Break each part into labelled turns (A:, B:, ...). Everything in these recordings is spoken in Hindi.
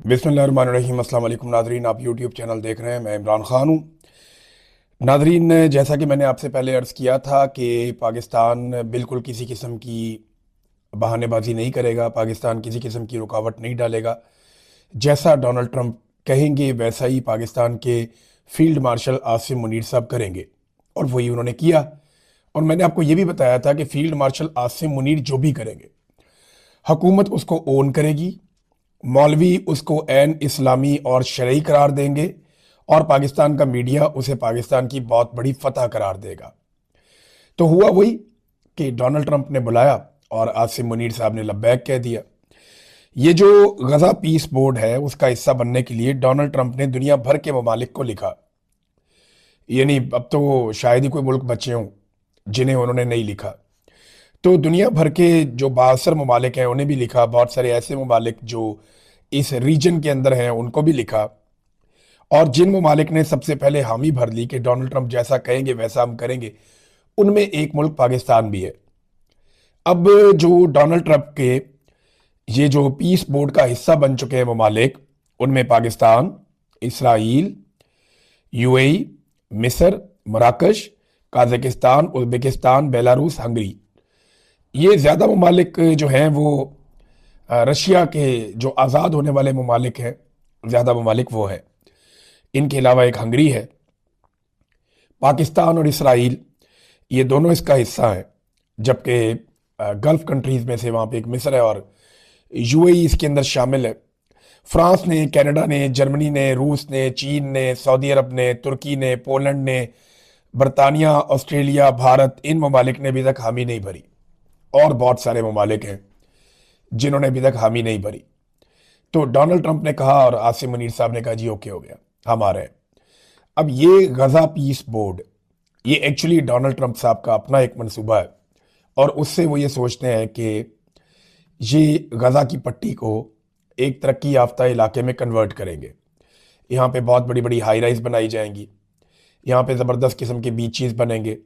A: बिस्मिल्लाहिर्रहमानिर्रहीम। अस्सलाम वालेकुम नाजरीन, आप यूट्यूब चैनल देख रहे हैं। मैं इमरान खान हूँ। नाजरीन, जैसा कि मैंने आपसे पहले अर्ज़ किया था कि पाकिस्तान बिल्कुल किसी किस्म की बहानेबाजी नहीं करेगा, पाकिस्तान किसी किस्म की रुकावट नहीं डालेगा। जैसा डोनाल्ड ट्रंप कहेंगे वैसा ही पाकिस्तान के फील्ड मार्शल आसिम मुनीर साहब करेंगे, और वही उन्होंने किया। और मैंने आपको ये भी बताया था कि फील्ड मार्शल आसिम मुनीर जो भी करेंगे, हुकूमत उसको ओन करेगी, मौलवी उसको एन इस्लामी और शरई करार देंगे, और पाकिस्तान का मीडिया उसे पाकिस्तान की बहुत बड़ी फतह करार देगा। तो हुआ वही कि डोनाल्ड ट्रंप ने बुलाया और आसिम मुनीर साहब ने लब्बैक कह दिया। ये जो गजा पीस बोर्ड है उसका हिस्सा बनने के लिए डोनाल्ड ट्रंप ने दुनिया भर के ममालिक को लिखा। यानी अब तो शायद ही कोई मुल्क बचे हों जिन्हें उन्होंने नहीं लिखा। तो दुनिया भर के जो बासर ममालिक हैं उन्हें भी लिखा, बहुत सारे ऐसे ममालिक जो इस रीजन के अंदर हैं उनको भी लिखा। और जिन ममालिक ने सबसे पहले हामी भर ली कि डोनाल्ड ट्रंप जैसा कहेंगे वैसा हम करेंगे, उनमें एक मुल्क पाकिस्तान भी है। अब जो डोनाल्ड ट्रंप के ये जो पीस बोर्ड का हिस्सा बन चुके हैं ममालिक, उनमें पाकिस्तान, इसराइल, यूएई, मिस्र, मराकश, काजाकिस्तान, उज़्बेकिस्तान, बेलारूस, हंगरी, ये ज़्यादा ममालिक जो हैं वो रशिया के जो आज़ाद होने वाले ममालिक हैं, ज़्यादा ममालिक वो हैं। इनके अलावा एक हंगरी है। पाकिस्तान और इसराइल ये दोनों इसका हिस्सा हैं, जबकि गल्फ़ कंट्रीज़ में से वहाँ पे एक मिस्र है, और यूएई इसके अंदर शामिल है। फ्रांस ने, कनाडा ने, जर्मनी ने, रूस ने, चीन ने, सऊदी अरब ने, तुर्की ने, पोलैंड ने, बरतानिया, ऑस्ट्रेलिया, भारत, इन ममालिक ने अभी तक हामी नहीं भरी। और बहुत सारे ममालिक हैं जिन्होंने अभी तक हामी नहीं भरी। तो डोनाल्ड ट्रंप ने कहा और आसिम मुनीर साहब ने कहा जी ओके हो गया, हम आ रहे हैं। अब ये गजा पीस बोर्ड, ये एक्चुअली डोनाल्ड ट्रंप साहब का अपना एक मंसूबा है, और उससे वो ये सोचते हैं कि ये गजा की पट्टी को एक तरक्की याफ्ता इलाके में कन्वर्ट करेंगे। यहाँ पे बहुत बड़ी बड़ी हाई राइज बनाई जाएंगी, यहाँ पे ज़बरदस्त किस्म के बीचेस बनेंगे,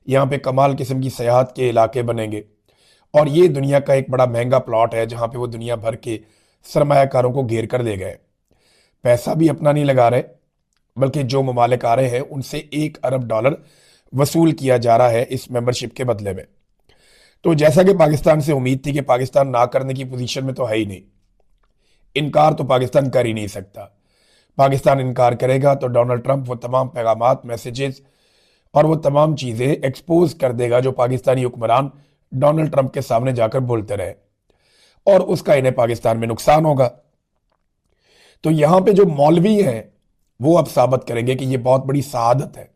A: यहाँ पे कमाल किस्म की सयाहत के इलाके बनेंगे, और ये दुनिया का एक बड़ा महंगा प्लॉट है जहाँ पे वो दुनिया भर के सरमायाकारों को घेर कर दे गए। पैसा भी अपना नहीं लगा रहे, बल्कि जो ममालिक आ रहे हैं उनसे $1 अरब वसूल किया जा रहा है इस मेंबरशिप के बदले में। तो जैसा कि पाकिस्तान से उम्मीद थी कि पाकिस्तान ना करने की पोजीशन में तो है ही नहीं, इनकार तो पाकिस्तान कर ही नहीं सकता। पाकिस्तान इनकार करेगा तो डोनाल्ड ट्रंप वो तमाम पैगामात, मैसेजेस और वो तमाम चीज़ें एक्सपोज कर देगा जो पाकिस्तानी हुक्मरान डोनाल्ड ट्रंप के सामने जाकर बोलते रहे, और उसका इन्हें पाकिस्तान में नुकसान होगा। तो यहाँ पे जो मौलवी हैं वो अब साबित करेंगे कि ये बहुत बड़ी शहादत है,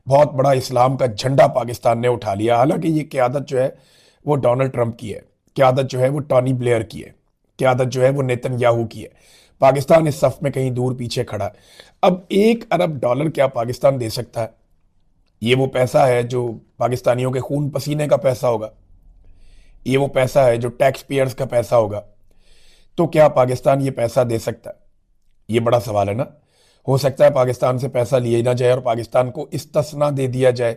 A: बहुत बड़ा इस्लाम का झंडा पाकिस्तान ने उठा लिया। हालांकि ये क़यादत जो है वो डोनाल्ड ट्रंप की है, क़यादत जो है वो टॉनी ब्लेयर की है, क़यादत जो है वो नेतन्याहू की है। पाकिस्तान इस सफ में कहीं दूर पीछे खड़ा है। अब $1 अरब क्या पाकिस्तान दे सकता है? ये वो पैसा है जो पाकिस्तानियों के खून पसीने का पैसा होगा, ये वो पैसा है जो टैक्स पेयर्स का पैसा होगा। तो क्या पाकिस्तान ये पैसा दे सकता है? ये बड़ा सवाल है ना। हो सकता है पाकिस्तान से पैसा लिया ही ना जाए और पाकिस्तान को इस्तिस्ना दे दिया जाए,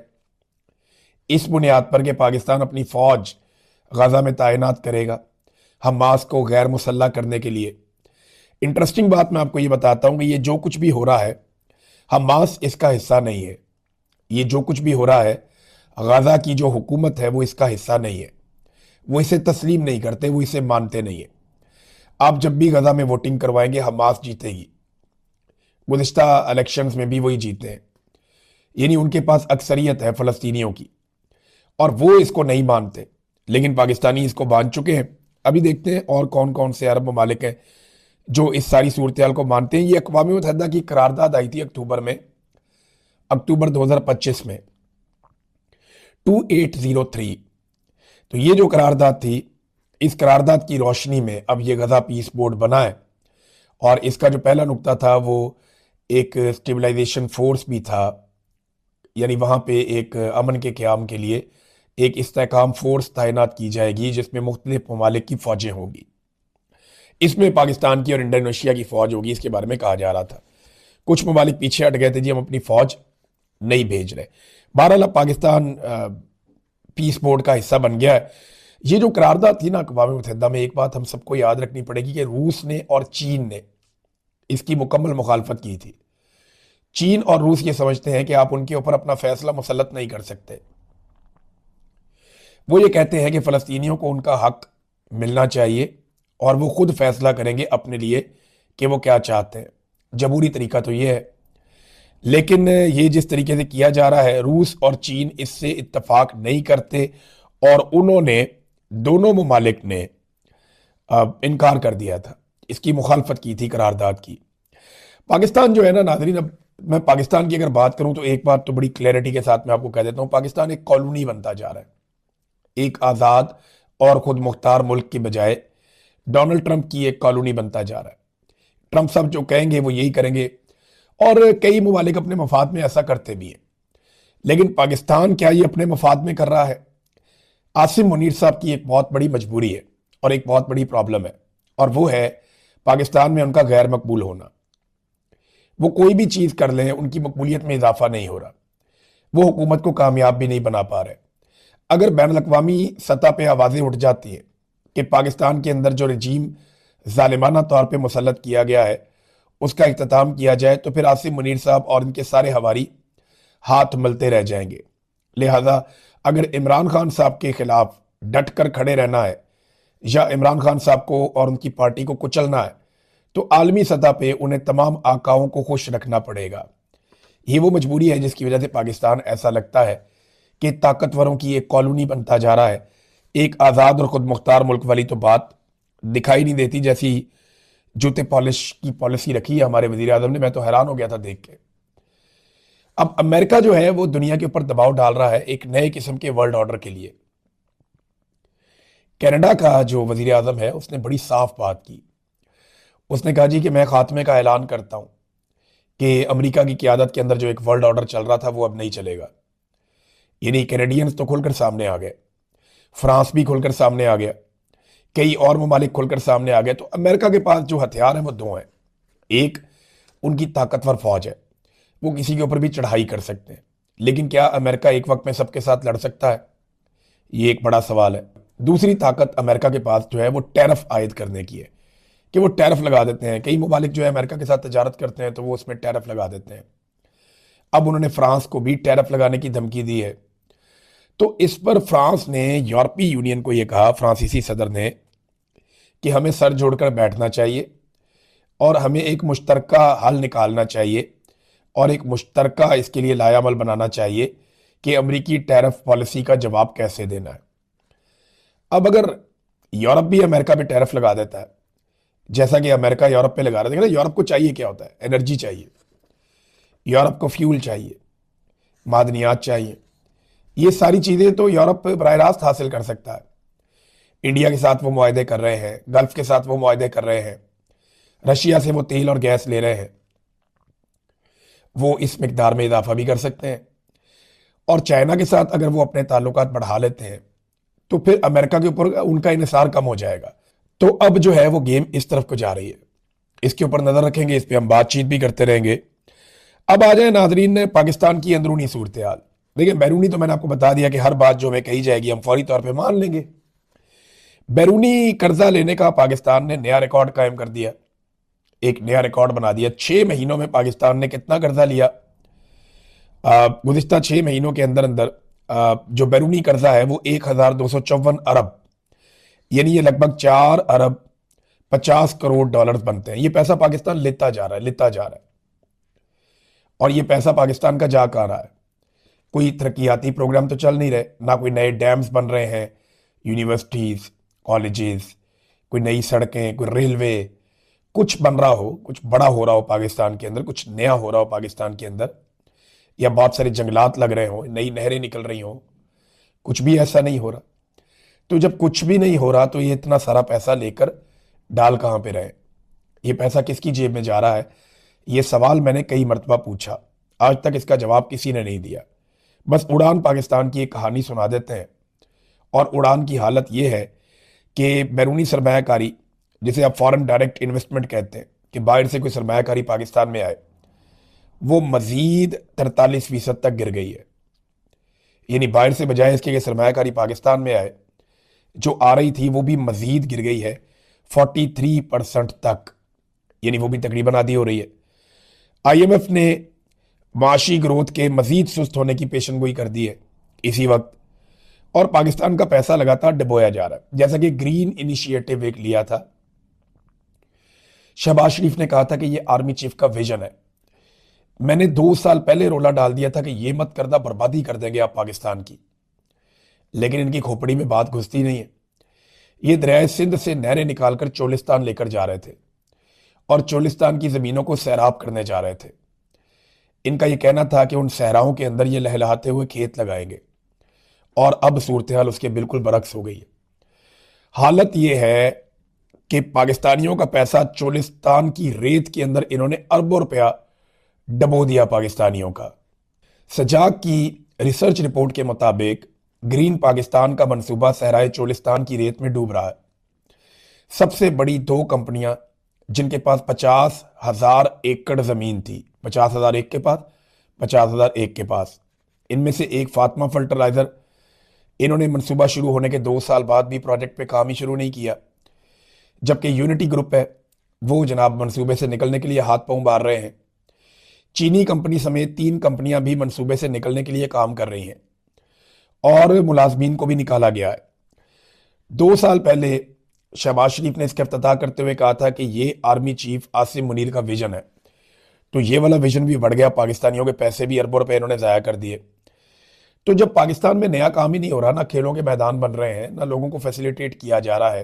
A: इस बुनियाद पर कि पाकिस्तान अपनी फौज गजा में तैनात करेगा हमास को गैर मुसल्ला करने के लिए। इंटरेस्टिंग बात मैं आपको ये बताता हूँ कि ये जो कुछ भी हो रहा है, हमास इसका हिस्सा नहीं है। ये जो कुछ भी हो रहा है, गजा की जो हुकूमत है वो इसका हिस्सा नहीं है। वो इसे तस्लीम नहीं करते, वो इसे मानते नहीं है। आप जब भी गजा में वोटिंग करवाएंगे हमास जीतेगी। गुज़िश्ता इलेक्शंस में भी वही जीते हैं, यानी उनके पास अक्सरियत है फ़लस्तीनियों की, और वो इसको नहीं मानते, लेकिन पाकिस्तानी इसको मान चुके हैं। अभी देखते हैं और कौन कौन से अरब ममालिक हैं जो इस सारी सूरत हाल को मानते हैं। ये अक़वाम मुत्तहिदा की करारदाद आई थी अक्टूबर में, अक्टूबर 2025 में, 2803। तो ये जो करारदाद थी, इस करारदाद की रोशनी में अब ये गजा पीस बोर्ड बना है, और इसका जो पहला नुक्ता था वो एक स्टेबलाइजेशन फोर्स भी था, यानी वहाँ पे एक अमन के क़याम के लिए एक इस्तेहकाम फोर्स तैनात की जाएगी जिसमें मुख्तलिफ ममालिक की फ़ौजें होंगी। इसमें पाकिस्तान की और इंडोनेशिया की फ़ौज होगी, इसके बारे में कहा जा रहा था। कुछ ममालिक पीछे हट गए थे जी, हम अपनी फ़ौज नहीं भेज रहे। बहरहाल अब पाकिस्तान पीस बोर्ड का हिस्सा बन गया है। ये जो करारदाद थी ना अक़वाम मुत्तहिदा में, एक बात हम सबको याद रखनी पड़ेगी कि रूस ने और चीन ने इसकी मुकम्मल मुखालफत की थी। चीन और रूस ये समझते हैं कि आप उनके ऊपर अपना फैसला मुसल्लत नहीं कर सकते। वो ये कहते हैं कि फ़लस्तीनियों को उनका हक मिलना चाहिए और वो खुद फैसला करेंगे अपने लिए कि वो क्या चाहते हैं। जमहूरी तरीका तो ये है, लेकिन ये जिस तरीके से किया जा रहा है, रूस और चीन इससे इत्तफाक नहीं करते और उन्होंने, दोनों ममालिक ने इनकार कर दिया था, इसकी मुखालफत की थी करारदाद की। पाकिस्तान जो है ना नाज़रीन, अब मैं पाकिस्तान की अगर बात करूं तो एक बात तो बड़ी क्लैरिटी के साथ मैं आपको कह देता हूं, पाकिस्तान एक कॉलोनी बनता जा रहा है। एक आज़ाद और खुद मुख्तार मुल्क की बजाय डोनाल्ड ट्रंप की एक कॉलोनी बनता जा रहा है। ट्रंप साहब जो कहेंगे वो यही करेंगे और कई ममालिक अपने मफाद में ऐसा करते भी हैं। लेकिन पाकिस्तान क्या ये अपने मफाद में कर रहा है? आसिम मुनीर साहब की एक बहुत बड़ी मजबूरी है और एक बहुत बड़ी प्रॉब्लम है, और वो है पाकिस्तान में उनका गैर मकबूल होना। वो कोई भी चीज़ कर लें, उनकी मकबूलियत में इजाफा नहीं हो रहा। वो हुकूमत को कामयाब भी नहीं बना पा रहे। अगर बैन अवी सतह पर आवाज़ें उठ जाती हैं कि पाकिस्तान के अंदर जो रजीम जालिमाना तौर पर मुसल्लत किया गया है उसका इख्तिताम किया जाए, तो फिर आसिम मुनीर साहब और इनके सारे हवारी हाथ मलते रह जाएंगे। लिहाजा अगर इमरान खान साहब के खिलाफ डट कर खड़े रहना है या इमरान खान साहब को और उनकी पार्टी को कुचलना है, तो आलमी सतह पे उन्हें तमाम आकाओं को खुश रखना पड़ेगा। ये वो मजबूरी है जिसकी वजह से पाकिस्तान ऐसा लगता है कि ताकतवरों की एक कॉलोनी बनता जा रहा है। एक आज़ाद और खुद मुख्तार मुल्क वाली तो बात दिखाई नहीं देती, जैसी जूते पॉलिश की पॉलिसी रखी है हमारे वजीर आजम ने। मैं तो हैरान हो गया था देख के। अब अमेरिका जो है वो दुनिया के ऊपर दबाव डाल रहा है एक नए किस्म के वर्ल्ड ऑर्डर के लिए। कनाडा का जो वजीर आजम है उसने बड़ी साफ बात की। उसने कहा जी कि मैं खात्मे का ऐलान करता हूं कि अमेरिका की क़यादत के अंदर जो एक वर्ल्ड ऑर्डर चल रहा था वो अब नहीं चलेगा। यानी कैनेडियंस तो खुलकर सामने आ गए, फ्रांस भी खुलकर सामने आ गया, कई और ममालिक खुलकर सामने आ गए। तो अमेरिका के पास जो हथियार हैं वो दो हैं। एक, उनकी ताकतवर फौज है, वो किसी के ऊपर भी चढ़ाई कर सकते हैं। लेकिन क्या अमेरिका एक वक्त में सबके साथ लड़ सकता है? ये एक बड़ा सवाल है। दूसरी ताकत अमेरिका के पास जो है वो टैरिफ आयद करने की है, कि वो टैरिफ लगा देते हैं। कई ममालिक जो है अमेरिका के साथ तजारत करते हैं तो वो उसमें टैरिफ लगा देते हैं। अब उन्होंने फ्रांस को भी टैरिफ लगाने की धमकी दी है। तो इस पर फ्रांस ने यूरोपीय यूनियन को यह कहा, फ्रांसीसी सदर ने, कि हमें सर जोड़कर बैठना चाहिए और हमें एक मुश्तरका हल निकालना चाहिए और एक मुश्तरका इसके लिए लायामल बनाना चाहिए कि अमरीकी टैरिफ पॉलिसी का जवाब कैसे देना है। अब अगर यूरोप भी अमेरिका पे टैरिफ लगा देता है, जैसा कि अमेरिका यूरोप पे लगा रहा है, यूरोप को चाहिए क्या होता है? एनर्जी चाहिए, यूरोप को फ्यूल चाहिए, मादनियात चाहिए। ये सारी चीज़ें तो यूरोप बराह रास्त हासिल कर सकता है। इंडिया के साथ वो मुआहदे कर रहे हैं, गल्फ के साथ वो मुआहदे कर रहे हैं, रशिया से वो तेल और गैस ले रहे हैं, वो इस मिकदार में इजाफा भी कर सकते हैं। और चाइना के साथ अगर वो अपने ताल्लुकात बढ़ा लेते हैं तो फिर अमेरिका के ऊपर उनका इन्हिसार कम हो जाएगा। तो अब जो है वो गेम इस तरफ को जा रही है। इसके ऊपर नजर रखेंगे, इस पर हम बातचीत भी करते रहेंगे। अब आ जाए नाजरीन ने पाकिस्तान की अंदरूनी सूरत हाल। देखिए, बैरूनी तो मैंने आपको बता दिया कि हर बात जो हमें कही जाएगी हम फौरी तौर पर मान लेंगे। बैरूनी कर्जा लेने का पाकिस्तान ने नया रिकॉर्ड कायम कर दिया, एक नया रिकॉर्ड बना दिया। 6 महीनों में पाकिस्तान ने कितना कर्जा लिया? गुज़िश्ता 6 महीनों के अंदर अंदर जो बैरूनी कर्जा है वो 1254 अरब, यानी ये लगभग 4 अरब 50 करोड़ डॉलर बनते हैं। ये पैसा पाकिस्तान लेता जा रहा है, लेता जा रहा है। और ये पैसा पाकिस्तान का जा कहाँ रहा है? कोई तरक्याती प्रोग्राम तो चल नहीं रहे, ना कोई नए डैम्स बन रहे हैं, यूनिवर्सिटीज़, कॉलेजेस, कोई नई सड़कें, कोई रेलवे, कुछ बन रहा हो, कुछ बड़ा हो रहा हो पाकिस्तान के अंदर, कुछ नया हो रहा हो पाकिस्तान के अंदर, या बहुत सारे जंगलात लग रहे हो, नई नहरें निकल रही हो, कुछ भी ऐसा नहीं हो रहा। तो जब कुछ भी नहीं हो रहा तो ये इतना सारा पैसा लेकर डाल कहाँ पे रहे? ये पैसा किसकी जेब में जा रहा है? ये सवाल मैंने कई मरतबा पूछा, आज तक इसका जवाब किसी ने नहीं दिया। बस उड़ान पाकिस्तान की एक कहानी सुना देते हैं। और उड़ान की हालत ये है कि बैरूनी सरमायाकारी, जिसे आप फॉरेन डायरेक्ट इन्वेस्टमेंट कहते हैं, कि बाहर से कोई सरमायाकारी पाकिस्तान में आए, वो मजीद 43% तक गिर गई है। यानी बाहर से बजाय इसके कि सरमायाकारी पाकिस्तान में आए, जो आ रही थी वो भी मजीद गिर गई है 43% तक, यानी वो भी तकरीबन आधी हो रही है। आईएमएफ ने माशी ग्रोथ के मजीद सुस्त होने की पेशनगोई कर दी है इसी वक्त, और पाकिस्तान का पैसा लगातार डुबोया जा रहा है। जैसा कि ग्रीन इनिशिएटिव एक लिया था, शहबाज शरीफ ने कहा था कि ये आर्मी चीफ का विजन है। मैंने 2 साल पहले रोला डाल दिया था कि ये मत करना, बर्बादी कर देंगे आप पाकिस्तान की, लेकिन इनकी खोपड़ी में बात घुसती नहीं है। ये दरियाए सिंध से नहरें निकालकर चोलिस्तान लेकर जा रहे थे और चोलिस्तान की जमीनों को सैराब करने जा रहे थे। इनका यह कहना था कि उन सहराओं के अंदर ये लहलहाते हुए खेत लगाएंगे, और अब सूरत हाल उसके बिल्कुल बरक्स हो गई है। हालत यह है कि पाकिस्तानियों का पैसा चोलिस्तान की रेत के अंदर इन्होंने अरबों रुपया डबो दिया पाकिस्तानियों का। सजाग की रिसर्च रिपोर्ट के मुताबिक ग्रीन पाकिस्तान का मंसूबा सहराए चोलिस्तान की रेत में डूब रहा है। सबसे बड़ी 2 कंपनियां जिनके पास 50,000 एकड़ जमीन थी, 50,000 एक के पास, 50,000 एक के पास, इनमें से एक फातिमा फर्टिलाइजर, इन्होंने मंसूबा शुरू होने के 2 साल बाद भी प्रोजेक्ट पे काम ही शुरू नहीं किया। जबकि यूनिटी ग्रुप है, वो जनाब मंसूबे से निकलने के लिए हाथ पांव मार रहे हैं। चीनी कंपनी समेत 3 कंपनियां भी मंसूबे से निकलने के लिए काम कर रही हैं और मुलाजमीन को भी निकाला गया है। 2 साल पहले शहबाज शरीफ ने इसका इफ्तिताह करते हुए कहा था कि ये आर्मी चीफ आसिम मुनीर का विजन है। तो ये वाला विजन भी बढ़ गया, पाकिस्तानियों के पैसे भी अरबों रुपए इन्होंने ज़ाया कर दिए। तो जब पाकिस्तान में नया काम ही नहीं हो रहा, ना खेलों के मैदान बन रहे हैं, ना लोगों को फैसिलिटेट किया जा रहा है,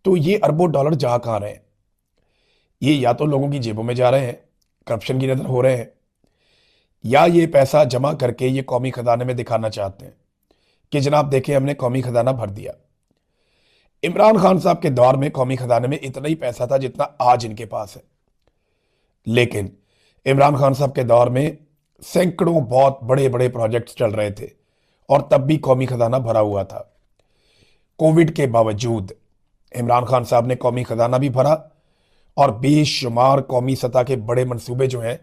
A: तो ये अरबों डॉलर जा कहाँ रहे हैं? ये या तो लोगों की जेबों में जा रहे हैं, करप्शन की नज़र हो रहे हैं, या ये पैसा जमा करके ये कौमी खजाने में दिखाना चाहते हैं कि जनाब देखें हमने कौमी खजाना भर दिया। इमरान खान साहब के दौर में कौमी खजाने में इतना ही पैसा था जितना आज इनके पास है, लेकिन इमरान खान साहब के दौर में सैकड़ों बहुत बड़े बड़े प्रोजेक्ट्स चल रहे थे और तब भी कौमी खजाना भरा हुआ था। कोविड के बावजूद इमरान खान साहब ने कौमी खजाना भी भरा और बेशुमार कौमी सतह के बड़े मंसूबे जो हैं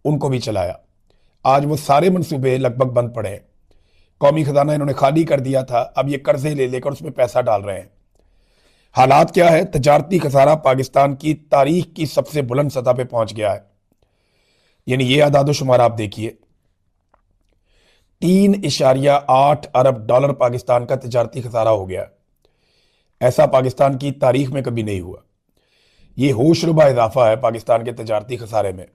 A: उनको भी चलाया। आज वो सारे मंसूबे लगभग बंद पड़े हैं। कौमी खजाना इन्होंने खाली कर दिया था, अब ये कर्जे ले लेकर उसमें पैसा डाल रहे हैं। हालात क्या है? तजारती खसारा पाकिस्तान की तारीख की सबसे बुलंद सतह पे पहुंच गया है। यानी ये आदादो शुमार आप देखिए, 3.8 अरब डॉलर पाकिस्तान का तजारती खसारा हो गया। ऐसा पाकिस्तान की तारीख में कभी नहीं हुआ। ये होशरुबा इजाफा है पाकिस्तान के तजारती खसारे में।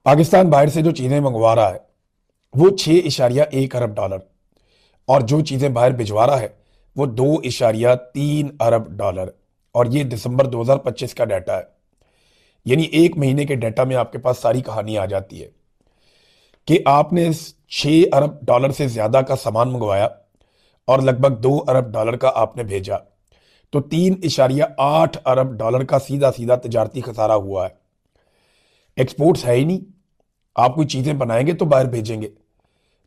A: पाकिस्तान बाहर से जो चीज़ें मंगवा रहा है वो 6.1 अरब डॉलर, और जो चीज़ें बाहर भिजवा रहा है वो 2.3 अरब डॉलर, और ये दिसंबर 2025 का डाटा है। यानी 1 महीने के डाटा में आपके पास सारी कहानी आ जाती है कि आपने 6 अरब डॉलर से ज़्यादा का सामान मंगवाया और लगभग 2 अरब डॉलर का आपने भेजा, तो 3.8 अरब डॉलर का सीधा सीधा तजारती खसारा हुआ है। एक्सपोर्ट्स है ही नहीं। आप कोई चीज़ें बनाएंगे तो बाहर भेजेंगे,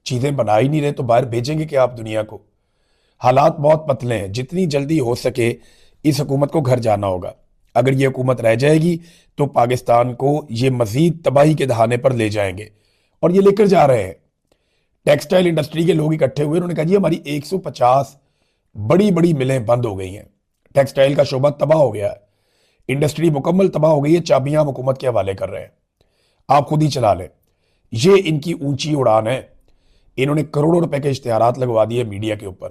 A: चीज़ें बना ही नहीं रहे तो बाहर भेजेंगे कि आप दुनिया को। हालात बहुत पतले हैं। जितनी जल्दी हो सके इस हुकूमत को घर जाना होगा। अगर ये हुकूमत रह जाएगी तो पाकिस्तान को ये मजीद तबाही के दहाने पर ले जाएंगे, और ये लेकर जा रहे हैं। टेक्सटाइल इंडस्ट्री के लोग इकट्ठे हुए, उन्होंने कहा जी हमारी 150 बड़ी बड़ी मिलें बंद हो गई हैं, टेक्सटाइल का शोबा तबाह हो गया है, इंडस्ट्री मुकम्मल तबाह हो गई है, चाबियां हम हुकूमत के हवाले कर रहे हैं, आप खुद ही चला लें। ये इनकी ऊंची उड़ान है। इन्होंने करोड़ों रुपए के इश्तिहारात लगवा दिए मीडिया के ऊपर,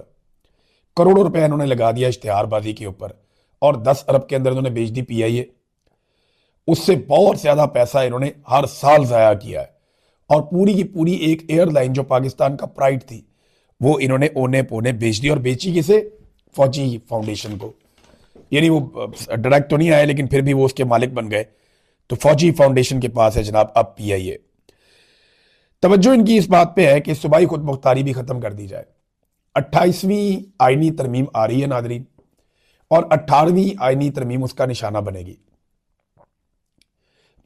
A: करोड़ों रुपए इन्होंने लगा दिया इश्तिहारबाजी के ऊपर, और 10 अरब के अंदर इन्होंने बेच दी पीआईए। उससे बहुत ज्यादा पैसा इन्होंने हर साल जाया किया है, और पूरी की पूरी एक एयरलाइन जो पाकिस्तान का प्राइड थी वो इन्होंने ओने पोने बेच दी। और बेची किसे? फौजी फाउंडेशन को। यानी वो डायरेक्ट तो नहीं आए, लेकिन फिर भी वो उसके मालिक बन गए। तो फौजी फाउंडेशन के पास है जनाब अब पीआईए। तवज्जो इनकी इस बात पे है कि सूबाई खुद मुख्तारी भी खत्म कर दी जाए। 28वीं आईनी तरमीम आ रही है नादरीन, और 18वीं आईनी तरमीम उसका निशाना बनेगी।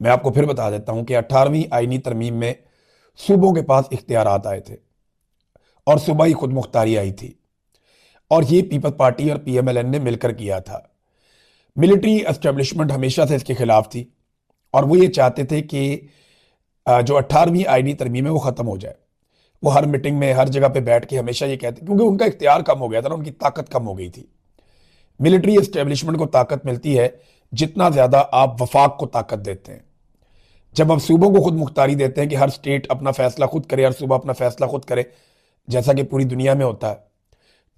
A: मैं आपको फिर बता देता हूं कि 18वीं आईनी तरमीम में सूबों के पास इख्तियारात आए थे और सूबाई खुद मुख्तारी आई थी, और ये पीपल्स पार्टी और पीएमएलएन ने मिलकर किया था। मिलिट्री एस्टेब्लिशमेंट हमेशा से इसके खिलाफ थी, और वो ये चाहते थे कि जो 18वीं आईनी तरमीम है वो ख़त्म हो जाए, वो हर मीटिंग में हर जगह पे बैठ के हमेशा ये कहते, क्योंकि उनका इख्तियार कम हो गया था ना, उनकी ताकत कम हो गई थी। मिलिट्री एस्टेब्लिशमेंट को ताकत मिलती है जितना ज्यादा आप वफाक को ताकत देते हैं। जब आप सूबों को खुद मुख्तारी देते हैं कि हर स्टेट अपना फैसला खुद करे, हर सूबा अपना फैसला खुद करे, जैसा कि पूरी दुनिया में होता है,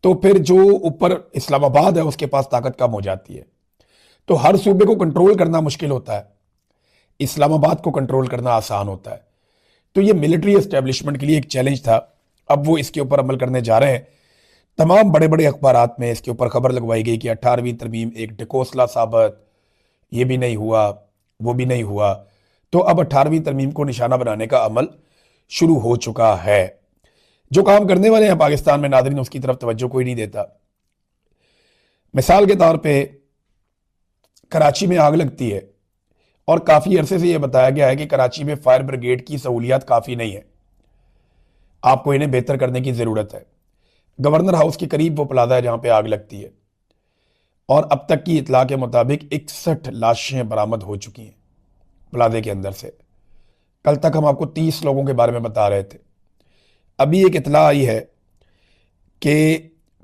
A: तो फिर जो ऊपर इस्लामाबाद है उसके पास ताकत कम हो जाती है। तो हर सूबे को कंट्रोल करना मुश्किल होता है, इस्लामाबाद को कंट्रोल करना आसान होता है। तो ये मिलिट्री एस्टेब्लिशमेंट के लिए एक चैलेंज था। अब वो इसके ऊपर अमल करने जा रहे हैं। तमाम बड़े बड़े अखबारात में इसके ऊपर खबर लगवाई गई कि 18वीं तरमीम एक ढकोसला साबित, ये भी नहीं हुआ, वो भी नहीं हुआ। तो अब 18वीं तरमीम को निशाना बनाने का अमल शुरू हो चुका है। जो काम करने वाले हैं पाकिस्तान में, नाज़रीन, उसकी तरफ तवज्जो कोई नहीं देता। मिसाल के तौर पे कराची में आग लगती है और काफ़ी अरसे से यह बताया गया है कि कराची में फायर ब्रिगेड की सहूलियात काफ़ी नहीं है, आपको इन्हें बेहतर करने की ज़रूरत है। गवर्नर हाउस के करीब वो प्लाजा है जहां पे आग लगती है और अब तक की इतला के मुताबिक 61 लाशें बरामद हो चुकी हैं प्लाजे के अंदर से। कल तक हम आपको 30 लोगों के बारे में बता रहे थे। अभी एक इतला आई है कि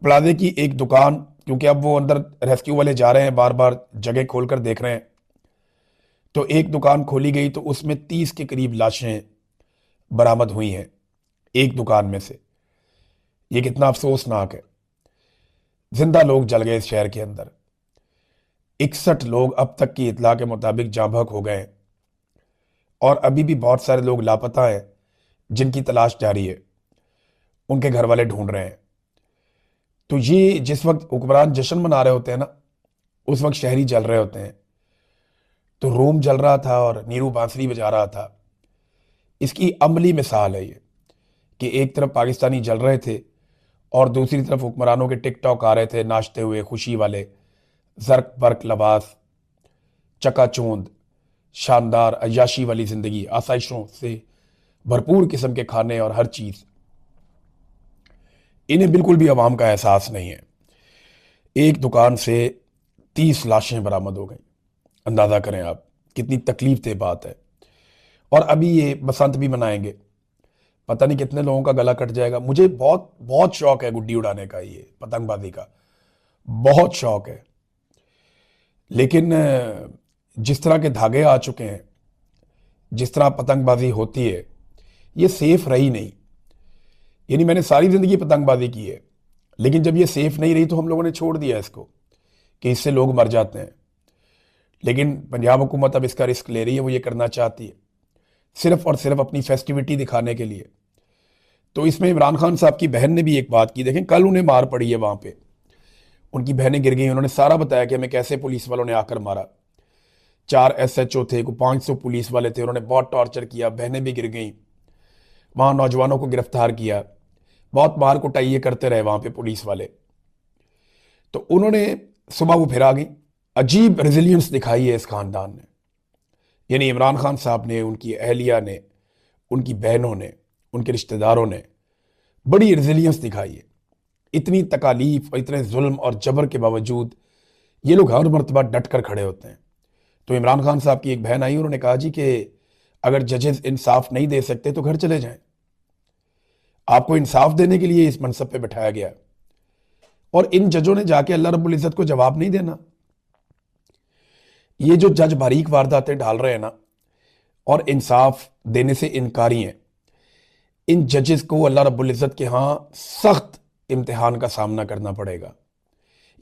A: प्लाजे की एक दुकान, क्योंकि अब वो अंदर रेस्क्यू वाले जा रहे हैं, बार बार जगह खोलकर देख रहे हैं, तो एक दुकान खोली गई तो उसमें 30 के करीब लाशें बरामद हुई हैं एक दुकान में से। ये कितना अफसोसनाक है। जिंदा लोग जल गए इस शहर के अंदर। 61 लोग अब तक की इतला के मुताबिक जाँ बहक हो गए हैं और अभी भी बहुत सारे लोग लापता हैं जिनकी तलाश जारी है, उनके घर वाले ढूंढ रहे हैं। तो ये जिस वक्त हुक्मरान जश्न मना रहे होते हैं ना, उस वक्त शहरी जल रहे होते हैं। तो रोम जल रहा था और नीरू बांसुरी बजा रहा था। इसकी अमली मिसाल है ये कि एक तरफ पाकिस्तानी जल रहे थे और दूसरी तरफ हुक्मरानों के टिकटॉक आ रहे थे नाचते हुए, खुशी वाले, जर्क बर्क लबास, चकाचौंध, शानदार अय्याशी वाली जिंदगी, आसाइशों से भरपूर किस्म के खाने और हर चीज। इन्हें बिल्कुल भी अवाम का एहसास नहीं है। एक दुकान से 30 लाशें बरामद हो गई। अंदाजा करें आप कितनी तकलीफ दे बात है। और अभी ये बसंत भी मनाएंगे, पता नहीं कितने लोगों का गला कट जाएगा। मुझे बहुत बहुत शौक है गुड्डी उड़ाने का, ये पतंगबाजी का बहुत शौक है, लेकिन जिस तरह के धागे आ चुके हैं, जिस तरह पतंगबाजी होती है, ये सेफ रही नहीं। यानी मैंने सारी जिंदगी पतंगबाजी की है, लेकिन जब ये सेफ नहीं रही तो हम लोगों ने छोड़ दिया इसको कि इससे लोग मर जाते हैं। लेकिन पंजाब हुकूमत अब इसका रिस्क ले रही है। वो ये करना चाहती है सिर्फ और सिर्फ अपनी फेस्टिविटी दिखाने के लिए। तो इसमें इमरान खान साहब की बहन ने भी एक बात की। देखें, कल उन्हें मार पड़ी है वहां पे, उनकी बहनें गिर गई। उन्होंने सारा बताया कि हमें कैसे पुलिस वालों ने आकर मारा। 4 SHO थे, को 500 पुलिस वाले थे, उन्होंने बहुत टॉर्चर किया, बहनें भी गिर गई। वहां नौजवानों को गिरफ्तार किया, बहुत मार कुटाई ये करते रहे वहां पे पुलिस वाले। तो उन्होंने सुबह वो फिर आ गई। अजीब रेजिलियंस दिखाई है इस खानदान ने, यानी इमरान खान साहब ने, उनकी अहलिया ने, उनकी बहनों ने, उनके रिश्तेदारों ने बड़ी रेजिलियंस दिखाई है। इतनी तकालीफ और इतने जुल्म और जबर के बावजूद ये लोग हर मरतबा डट कर खड़े होते हैं। तो इमरान खान साहब की एक बहन आई, उन्होंने कहा जी कि अगर जजेस इंसाफ नहीं दे सकते तो घर चले जाएं, आपको इंसाफ देने के लिए इस मनसब पे बैठाया गया। और इन जजों ने जाके अल्लाह रब्बुल इज्जत को जवाब नहीं देना। ये जो जज बारीक वारदातें डाल रहे हैं ना और इंसाफ देने से इनकारी हैं, इन जजेस को अल्लाह रब्बुल इज्जत के यहां सख्त इम्तिहान का सामना करना पड़ेगा।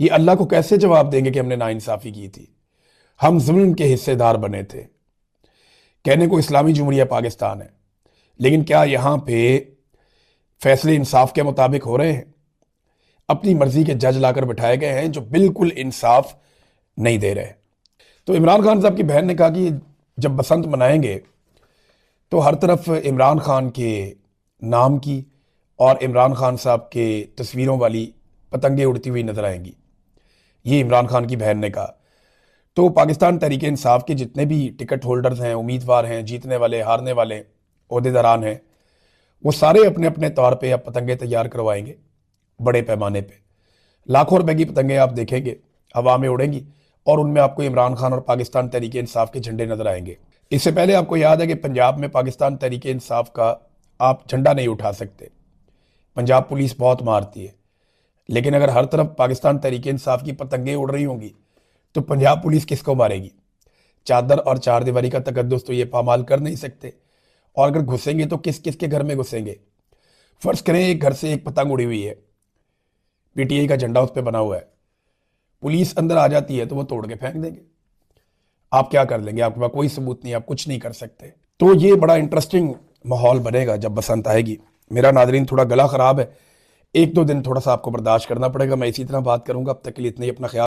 A: ये अल्लाह को कैसे जवाब देंगे कि हमने नाइंसाफी की थी, हम जुल्म के हिस्सेदार बने थे। कहने को इस्लामी जमहूरिया पाकिस्तान है, लेकिन क्या यहां पे फैसले इंसाफ के मुताबिक हो रहे हैं? अपनी मर्जी के जज लाकर बिठाए गए हैं जो बिल्कुल इंसाफ नहीं दे रहे। तो इमरान खान साहब की बहन ने कहा कि जब बसंत मनाएंगे तो हर तरफ इमरान खान के नाम की और इमरान खान साहब के तस्वीरों वाली पतंगे उड़ती हुई नजर आएंगी। ये इमरान खान की बहन ने कहा। तो पाकिस्तान तहरीक इंसाफ के जितने भी टिकट होल्डर्स हैं, उम्मीदवार हैं, जीतने वाले, हारने वाले, ओहदेदारान हैं, वो सारे अपने अपने तौर पे अब पतंगे तैयार करवाएंगे बड़े पैमाने पे। लाखों रुपए की पतंगे आप देखेंगे हवा में उड़ेंगी और उनमें आपको इमरान खान और पाकिस्तान तहरीक इंसाफ के झंडे नजर आएंगे। इससे पहले आपको याद है कि पंजाब में पाकिस्तान तहरीक इंसाफ का आप झंडा नहीं उठा सकते। पंजाब पुलिस बहुत मारती है, लेकिन अगर हर तरफ पाकिस्तान तहरीक इंसाफ की पतंगें उड़ रही होंगी तो पंजाब पुलिस किसको मारेगी? चादर और चार दीवारी का तकद्दुस तो ये पामाल कर नहीं सकते। और अगर घुसेंगे तो किस किस के घर में घुसेंगे? फर्ज करें एक घर से एक पतंग उड़ी हुई है, पीटीआई का झंडा उस पर बना हुआ है, पुलिस अंदर आ जाती है तो वो तोड़ के फेंक देंगे। आप क्या कर लेंगे? आपके पास कोई सबूत नहीं, आप कुछ नहीं कर सकते। तो ये बड़ा इंटरेस्टिंग माहौल बनेगा जब बसंत आएगी। मेरा नादरीन थोड़ा गला खराब है, एक दो दिन थोड़ा सा आपको बर्दाश्त करना पड़ेगा, मैं इसी तरह बात करूंगा। अब तक के लिए इतना ही, अपना ख्याल।